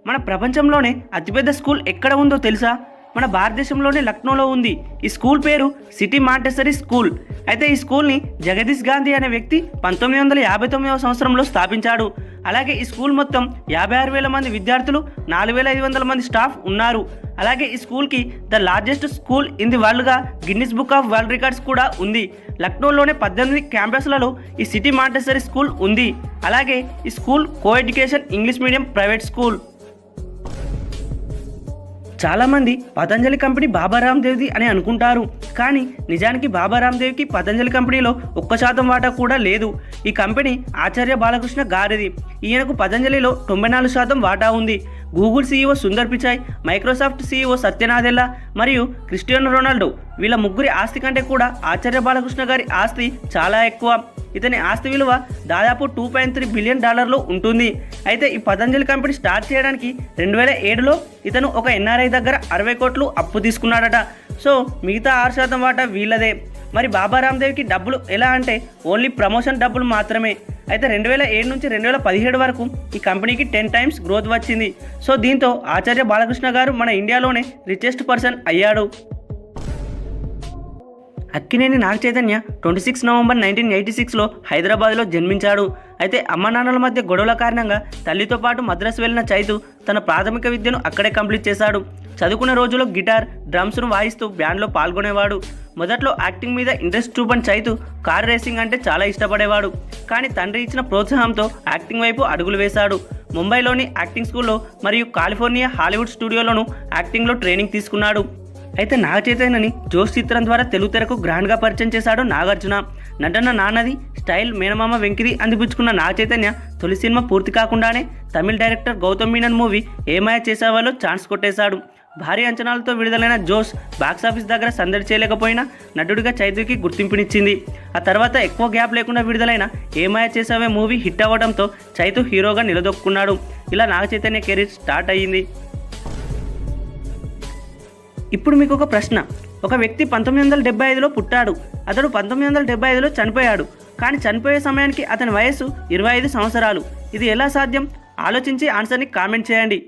మన ప్రపంచంలోనే అతిపెద్ద స్కూల్ ఎక్కడ ఉందో తెలుసా? మన భారతదేశంలోనే లక్నోలో ఉంది. ఈ స్కూల్ పేరు సిటీ మాంటెసరీ స్కూల్. అయితే ఈ స్కూల్ని జగదీష్ గాంధీ అనే వ్యక్తి 1959వ సంవత్సరంలో స్థాపించాడు. అలాగే ఈ స్కూల్ మొత్తం 56,000 మంది విద్యార్థులు, 4,500 మంది స్టాఫ్ ఉన్నారు. అలాగే ఈ స్కూల్కి the largest school in the వరల్డ్గా Guinness Book of World Records కూడా ఉంది. లక్నోలోనే 18 క్యాంపస్లలో ఈ సిటీ మాంటెసరీ స్కూల్ ఉంది. అలాగే ఈ school co education English medium private school. చాలామంది పతంజలి కంపెనీ బాబా రామ్దేవ్ది అని అనుకుంటారు. కానీ నిజానికి బాబా రామ్దేవ్కి పతంజలి కంపెనీలో 1% వాటా కూడా లేదు. ఈ కంపెనీ ఆచార్య బాలకృష్ణ గారిది. ఈయనకు పతంజలిలో 94% వాటా ఉంది. Google CEO Sundar Pichai, Microsoft CEO Satya Nadella మరియు క్రిస్టియానో రొనాల్డో వీళ్ళ ముగ్గురి ఆస్తి కంటే కూడా ఆచార్య బాలకృష్ణ గారి ఆస్తి చాలా ఎక్కువ. ఇతని ఆస్తి విలువ దాదాపు $2.3 బిలియన్ ఉంటుంది. అయితే ఈ పతంజలి కంపెనీ స్టార్ట్ చేయడానికి 2007లో ఇతను ఒక ఎన్ఆర్ఐ దగ్గర 60 కోట్లు అప్పు తీసుకున్నాడట. సో మిగతా 6% వాటా వీళ్ళదే. మరి బాబా రామ్దేవ్కి డబ్బులు ఎలా అంటే ఓన్లీ ప్రమోషన్ డబ్బులు మాత్రమే. అయితే 2007 నుంచి 2017 వరకు ఈ కంపెనీకి 10 టైమ్స్ గ్రోత్ వచ్చింది. సో దీంతో ఆచార్య బాలకృష్ణ గారు మన ఇండియాలోనే రిచెస్ట్ పర్సన్ అయ్యాడు. అక్కినేని నాగ చైతన్య 26 నవంబర్ 1986లో హైదరాబాద్లో జన్మించాడు. అయితే అమ్మ నాన్నల మధ్య గొడవల కారణంగా తల్లితో పాటు మద్రాసు వెళ్ళిన చైతు తన ప్రాథమిక విద్యను అక్కడే కంప్లీట్ చేశాడు. చదువుకునే రోజుల్లో గిటార్, డ్రమ్స్ను వాయిస్తూ బ్యాండ్లో పాల్గొనేవాడు. మొదట్లో యాక్టింగ్ మీద ఇంట్రెస్ట్ చూపని చైతు కార్ రేసింగ్ అంటే చాలా ఇష్టపడేవాడు. కానీ తండ్రి ఇచ్చిన ప్రోత్సాహంతో యాక్టింగ్ వైపు అడుగులు వేశాడు. ముంబైలోని యాక్టింగ్ స్కూల్లో మరియు కాలిఫోర్నియా హాలీవుడ్ స్టూడియోలోనూ యాక్టింగ్లో ట్రైనింగ్ తీసుకున్నాడు. అయితే నాగ చైతన్యని జోష్ చిత్రం ద్వారా తెలుగు తెరకు గ్రాండ్గా పరిచయం చేశాడు నాగార్జున. నటన నాన్నది, స్టైల్ మేనమామ వెంకిది అందిపుచ్చుకున్న నాగ చైతన్య తొలి సినిమా పూర్తి కాకుండానే తమిళ డైరెక్టర్ గౌతమ్ మీనన్ మూవీ ఏమాయ చేసేవాళ్ళో ఛాన్స్ కొట్టేశాడు. భారీ అంచనాలతో విడుదలైన జోష్ బాక్సాఫీస్ దగ్గర సందడి చేయలేకపోయినా నటుడిగా చైతుకి గుర్తింపునిచ్చింది. ఆ తర్వాత ఎక్కువ గ్యాప్ లేకుండా విడుదలైన ఏమాయ చేసావే మూవీ హిట్ అవ్వడంతో చైతు హీరోగా నిలదొక్కున్నాడు. ఇలా నాగ చైతన్య కెరీర్ స్టార్ట్ అయ్యింది. ఇప్పుడు మీకు ఒక ప్రశ్న. ఒక వ్యక్తి 1975లో పుట్టాడు. అతడు 1975లో చనిపోయాడు. కానీ చనిపోయే సమయానికి అతని వయస్సు 25 సంవత్సరాలు. ఇది ఎలా సాధ్యం? ఆలోచించి ఆన్సర్ని కామెంట్ చేయండి.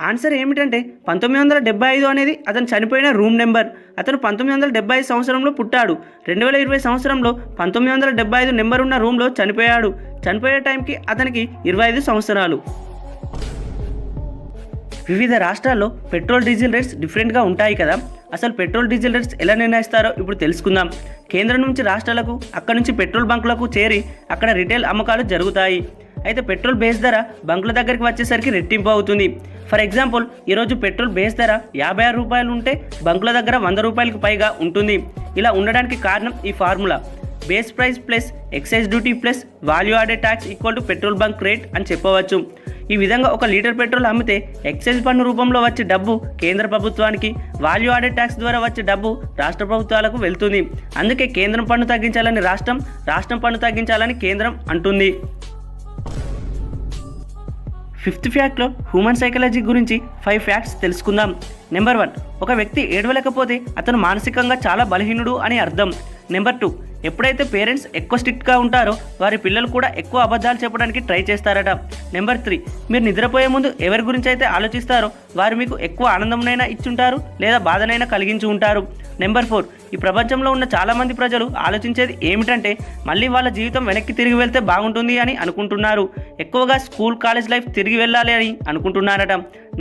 ఆన్సర్ ఏమిటంటే 1975 అనేది అతను చనిపోయిన రూమ్ నెంబర్. అతను 1975 సంవత్సరంలో పుట్టాడు. 2020 సంవత్సరంలో 1975 నెంబర్ ఉన్న రూమ్లో చనిపోయాడు. చనిపోయే టైంకి అతనికి 25 సంవత్సరాలు. వివిధ రాష్ట్రాల్లో పెట్రోల్ డీజిల్ రేట్స్ డిఫరెంట్గా ఉంటాయి కదా. అసలు పెట్రోల్ డీజిల్ రేట్స్ ఎలా నిర్ణయిస్తారో ఇప్పుడు తెలుసుకుందాం. కేంద్రం నుంచి రాష్ట్రాలకు, అక్కడి నుంచి పెట్రోల్ బంకులకు చేరి అక్కడ రిటైల్ అమ్మకాలు జరుగుతాయి. అయితే పెట్రోల్ బేస్ ధర బంకుల దగ్గరికి వచ్చేసరికి రెట్టింపు అవుతుంది. ఫర్ ఎగ్జాంపుల్, ఈరోజు పెట్రోల్ బేస్ ధర 56 రూపాయలు ఉంటే బంకుల దగ్గర 100 రూపాయలకు పైగా ఉంటుంది. ఇలా ఉండడానికి కారణం ఈ formula. Base price plus excise duty plus value added tax equal to petrol bunk rate అని చెప్పవచ్చు. ఈ విధంగా ఒక లీటర్ పెట్రోల్ అమ్మితే ఎక్సైజ్ పన్ను రూపంలో వచ్చే డబ్బు కేంద్ర ప్రభుత్వానికి, వాల్యూ యాడెడ్ ట్యాక్స్ ద్వారా వచ్చే డబ్బు రాష్ట్ర ప్రభుత్వాలకు వెళ్తుంది. అందుకే కేంద్రం పన్ను తగ్గించాలని రాష్ట్రం, రాష్ట్రం పన్ను తగ్గించాలని కేంద్రం అంటుంది. 5th ఫ్యాక్ట్లో హ్యూమన్ సైకాలజీ గురించి 5 ఫ్యాక్ట్స్ తెలుసుకుందాం. నెంబర్ 1, ఒక వ్యక్తి ఏడవలేకపోతే అతను మానసికంగా చాలా బలహీనుడు అని అర్థం. నెంబర్ 2, ఎప్పుడైతే పేరెంట్స్ ఎక్కువ స్ట్రిక్ట్గా ఉంటారో వారి పిల్లలు కూడా ఎక్కువ అబద్ధాలు చెప్పడానికి ట్రై చేస్తారట. నెంబర్ 3, మీరు నిద్రపోయే ముందు ఎవరి గురించి అయితే ఆలోచిస్తారో వారు మీకు ఎక్కువ ఆనందంనైనా ఇచ్చుంటారు లేదా బాధనైనా కలిగించి ఉంటారు. నెంబర్ 4, ఈ ప్రపంచంలో ఉన్న చాలామంది ప్రజలు ఆలోచించేది ఏమిటంటే మళ్ళీ వాళ్ళ జీవితం వెనక్కి తిరిగి వెళ్తే బాగుంటుంది అని అనుకుంటున్నారు. ఎక్కువగా స్కూల్, కాలేజ్ లైఫ్ తిరిగి వెళ్ళాలి అని అనుకుంటున్నారట.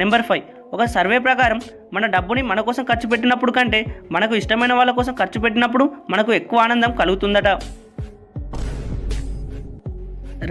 నెంబర్ 5, ఒక సర్వే ప్రకారం మన డబ్బుని మన కోసం ఖర్చు పెట్టినప్పుడు కంటే మనకు ఇష్టమైన వాళ్ళ కోసం ఖర్చు పెట్టినప్పుడు మనకు ఎక్కువ ఆనందం కలుగుతుందట.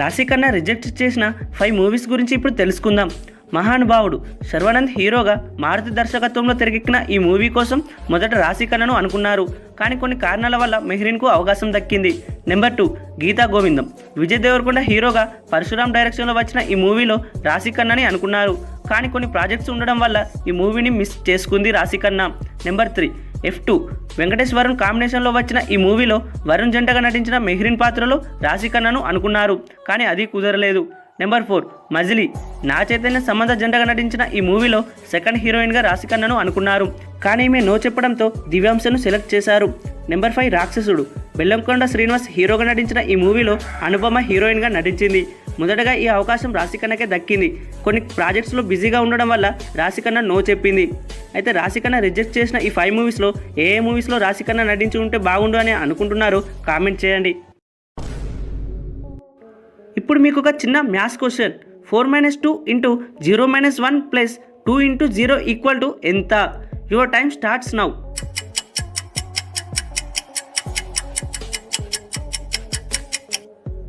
రాశి ఖన్నా రిజెక్ట్ చేసిన 5 మూవీస్ గురించి ఇప్పుడు తెలుసుకుందాం. మహానుభావుడు శర్వానంద్ హీరోగా మారుతి దర్శకత్వంలో తెరకెక్కిన ఈ మూవీ కోసం మొదట రాశి ఖన్నాను అనుకున్నారు. కానీ కొన్ని కారణాల వల్ల మెహ్రీన్కు అవకాశం దక్కింది. నెంబర్ 2, గీతా గోవిందం విజయ్ దేవరకొండ హీరోగా పరశురామ్ డైరెక్షన్లో వచ్చిన ఈ మూవీలో రాశి ఖన్నాని అనుకున్నారు. కానీ కొన్ని ప్రాజెక్ట్స్ ఉండడం వల్ల ఈ మూవీని మిస్ చేసుకుంది రాశి ఖన్నా. నెంబర్ 3, F2 వెంకటేష్ వరుణ్ కాంబినేషన్లో వచ్చిన ఈ మూవీలో వరుణ్ జంటగా నటించిన మెహ్రీన్ పాత్రలో రాశి ఖన్నాను అనుకున్నారు. కానీ అది కుదరలేదు. నెంబర్ 4 మజిలీ. నా చైతన్య సంబంధ జంటగా నటించిన ఈ మూవీలో సెకండ్ హీరోయిన్గా రాశిఖన్నాను అనుకున్నారు, కానీ ఈమె నో చెప్పడంతో దివ్యాంశను సెలెక్ట్ చేశారు. నెంబర్ 5 రాక్షసుడు. బెల్లంకొండ శ్రీనివాస్ హీరోగా నటించిన ఈ మూవీలో అనుపమ హీరోయిన్గా నటించింది. మొదటగా ఈ అవకాశం రాశిఖన్నాకే దక్కింది. కొన్ని ప్రాజెక్ట్స్లో బిజీగా ఉండడం వల్ల రాశిఖన్నా నో చెప్పింది. అయితే రాశిఖన్నా రిజెక్ట్ చేసిన ఈ 5 మూవీస్లో ఏ మూవీస్లో రాశిఖన్నా నటించి ఉంటే బాగుండు అని అనుకుంటున్నారో కామెంట్ చేయండి. ఇప్పుడు మీకు ఒక చిన్న మ్యాథ్స్ క్వశ్చన్. 4 - 2 × 0 - 1 + 2 × 0 = ఎంత? Your time starts now.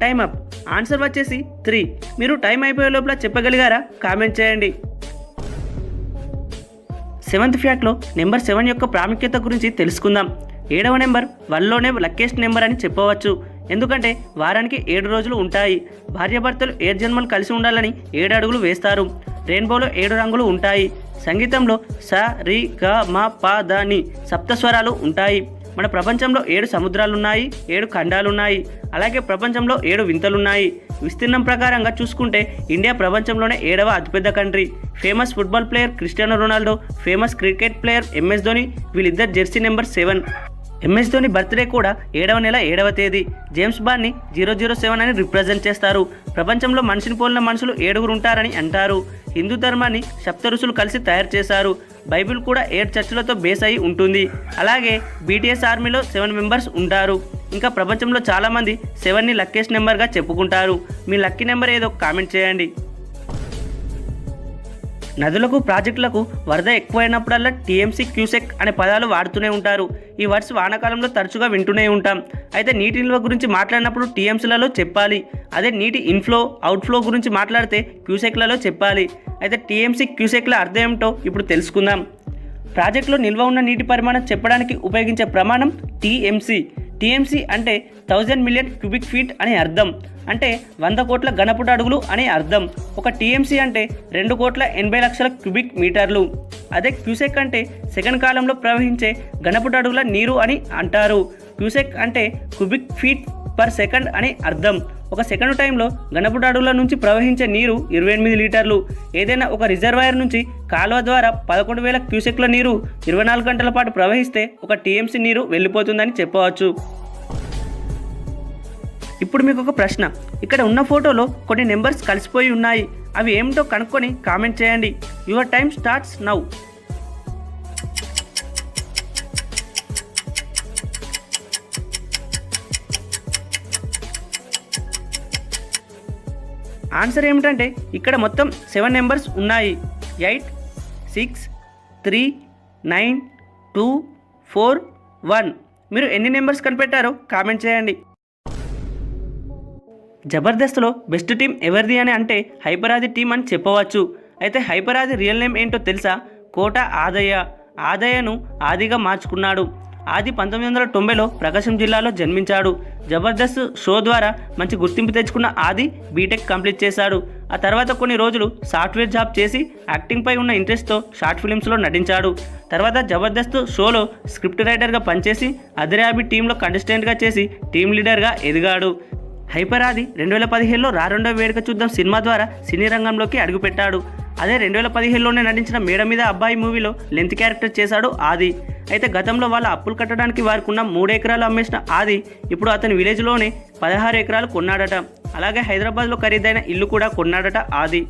Time up. Answer వచ్చేసి 3. మీరు టైం అయిపోయే లోపల చెప్పగలిగారా? కామెంట్ చేయండి. 7th ఫ్యాక్ట్లో నెంబర్ 7 యొక్క ప్రాముఖ్యత గురించి తెలుసుకుందాం. 7వ నెంబర్ వరల్డ్లోనే లక్కీయెస్ట్ నెంబర్ అని చెప్పవచ్చు. ఎందుకంటే వారానికి 7 రోజులు ఉంటాయి. భార్యాభర్తలు 7 జన్మలు కలిసి ఉండాలని 7 అడుగులు వేస్తారు. రెయిన్బోలో 7 రంగులు ఉంటాయి. సంగీతంలో స రి గ మ ప ద ని సప్తస్వరాలు ఉంటాయి. మన ప్రపంచంలో 7 సముద్రాలున్నాయి, 7 ఖండాలున్నాయి. అలాగే ప్రపంచంలో 7 వింతలున్నాయి. విస్తీర్ణం ప్రకారంగా చూసుకుంటే ఇండియా ప్రపంచంలోనే 7వ అతిపెద్ద country. Famous football player Cristiano Ronaldo, famous cricket player MS Dhoni, వీళ్ళిద్దరు jersey number 7. MS Dhoni birthday కూడా 7వ నెల 7వ తేదీ. జేమ్స్ బాండ్ని 007 అని రిప్రజెంట్ చేస్తారు. ప్రపంచంలో మనిషిని పోలిన మనుషులు 7 ఉంటారని అంటారు. హిందూ ధర్మాన్ని సప్త ఋషులు కలిసి తయారు చేశారు. బైబిల్ కూడా 7 చర్చిలతో బేస్ అయి ఉంటుంది. అలాగే BTS ఆర్మీలో 7 మెంబర్స్ ఉంటారు. ఇంకా ప్రపంచంలో చాలామంది 7ని లక్కీయెస్ట్ నెంబర్గా చెప్పుకుంటారు. మీ లక్కీ నెంబర్ ఏదో కామెంట్ చేయండి. నదులకు ప్రాజెక్టులకు వరద ఎక్కువైనప్పుడల్లా TMC క్యూసెక్ అనే పదాలు వాడుతూనే ఉంటారు. ఈ వర్డ్స్ వానాకాలంలో తరచుగా వింటూనే ఉంటాం. అయితే నీటి నిల్వ గురించి మాట్లాడినప్పుడు TMCలలో చెప్పాలి. అదే నీటి ఇన్ఫ్లో అవుట్ఫ్లో గురించి మాట్లాడితే క్యూసెక్లలో చెప్పాలి. అయితే TMC క్యూసెక్ల అర్థం ఏమిటో ఇప్పుడు తెలుసుకుందాం. ప్రాజెక్టులో నిల్వ ఉన్న నీటి పరిమాణం చెప్పడానికి ఉపయోగించే ప్రమాణం TMC. TMC అంటే 1000 మిలియన్ క్యూబిక్ ఫీట్ అని అర్థం. అంటే 100 కోట్ల ఘనపుట అడుగులు అని అర్థం. ఒక TMC అంటే 2,80,00,000 క్యూబిక్ మీటర్లు. అదే క్యూసెక్ అంటే సెకండ్ కాలంలో ప్రవహించే ఘనపుట అడుగుల నీరు అని అంటారు. క్యూసెక్ అంటే క్యూబిక్ ఫీట్ పర్ సెకండ్ అని అర్థం. ఒక సెకండ్ టైంలో ఘనపుట అడుగుల నుంచి ప్రవహించే నీరు 28 లీటర్లు. ఏదైనా ఒక రిజర్వాయర్ నుంచి కాలువ ద్వారా 11,000 క్యూసెక్ల నీరు 24 గంటల పాటు ప్రవహిస్తే ఒక TMC నీరు వెళ్ళిపోతుందని చెప్పవచ్చు. ఇప్పుడు మీకు ఒక ప్రశ్న. ఇక్కడ ఉన్న ఫోటోలో కొన్ని నెంబర్స్ కలిసిపోయి ఉన్నాయి. అవి ఏమిటో కనుక్కొని కామెంట్ చేయండి. Your time starts now. Answer ఏమిటంటే ఇక్కడ మొత్తం 7 నెంబర్స్ ఉన్నాయి. 8, 6, 3, 9, 2, 4, 1. మీరు ఎన్ని నెంబర్స్ కనిపెట్టారో కామెంట్ చేయండి. జబర్దస్త్లో బెస్ట్ టీం ఎవరిది అని అంటే హైపరాది టీం అని చెప్పవచ్చు. అయితే హైపరాది రియల్ నేమ్ ఏంటో తెలుసా? కోట ఆదయ్య. ఆదయ్యను ఆదిగా మార్చుకున్నాడు. ఆది 1990లో ప్రకాశం జిల్లాలో జన్మించాడు. జబర్దస్త్ షో ద్వారా మంచి గుర్తింపు తెచ్చుకున్న ఆది బీటెక్ కంప్లీట్ చేశాడు. ఆ తర్వాత కొన్ని రోజులు సాఫ్ట్వేర్ జాబ్ చేసి యాక్టింగ్పై ఉన్న ఇంట్రెస్ట్తో షార్ట్ ఫిలిమ్స్లో నటించాడు. తర్వాత జబర్దస్త్ షోలో స్క్రిప్ట్ రైటర్గా పనిచేసి అదిరాబి టీంలో కంటెస్టెంట్గా చేసి టీం లీడర్గా ఎదిగాడు. హైపరాది 2015లో రెండవ వేడుక చూద్దాం సినిమా ద్వారా సినీ రంగంలోకి అడుగుపెట్టాడు. అదే 2015లోనే నటించిన మేడ మీద అబ్బాయి మూవీలో లెంత్ క్యారెక్టర్ చేశాడు ఆది. అయితే గతంలో వాళ్ళ అప్పులు కట్టడానికి వారికి ఉన్న 3 ఎకరాలు అమ్మేసిన ఆది ఇప్పుడు అతని విలేజ్లోనే 16 ఎకరాలు కొన్నాడట. అలాగే హైదరాబాద్లో ఖరీదైన ఇల్లు కూడా కొన్నాడట ఆది.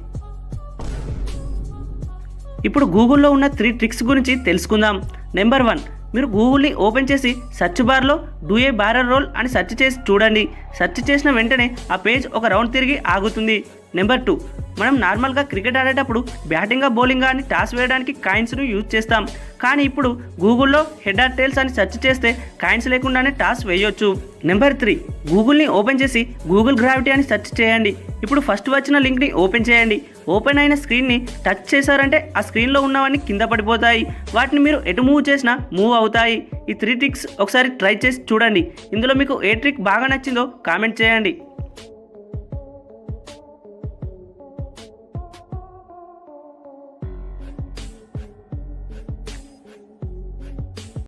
ఇప్పుడు గూగుల్లో ఉన్న 3 ట్రిక్స్ గురించి తెలుసుకుందాం. నెంబర్ 1, మీరు గూగుల్ని ఓపెన్ చేసి సెర్చ్ బార్లో డూ ఏ బారర్ రోల్ అని సెర్చ్ చేసి చూడండి. సెర్చ్ చేసిన వెంటనే ఆ పేజ్ ఒక రౌండ్ తిరిగి ఆగుతుంది. నెంబర్ 2, మనం నార్మల్గా క్రికెట్ ఆడేటప్పుడు బ్యాటింగ్గా బౌలింగ్గా అని టాస్ వేయడానికి కాయిన్స్ను యూజ్ చేస్తాం. కానీ ఇప్పుడు గూగుల్లో హెడ్ ఆర్ టైల్స్ అని సెర్చ్ చేస్తే కాయిన్స్ లేకుండానే టాస్ వేయొచ్చు. నెంబర్ 3, గూగుల్ని ఓపెన్ చేసి గూగుల్ గ్రావిటీ అని సెర్చ్ చేయండి. ఇప్పుడు ఫస్ట్ వచ్చిన లింక్ని ఓపెన్ చేయండి. ఓపెన్ అయిన స్క్రీన్ని టచ్ చేశారంటే ఆ స్క్రీన్లో ఉన్నవన్నీ కింద పడిపోతాయి. వాటిని మీరు ఎటు మూవ్ చేసినా మూవ్ అవుతాయి. ఈ 3 ట్రిక్స్ ఒకసారి ట్రై చేసి చూడండి. ఇందులో మీకు ఏ ట్రిక్ బాగా నచ్చిందో కామెంట్ చేయండి.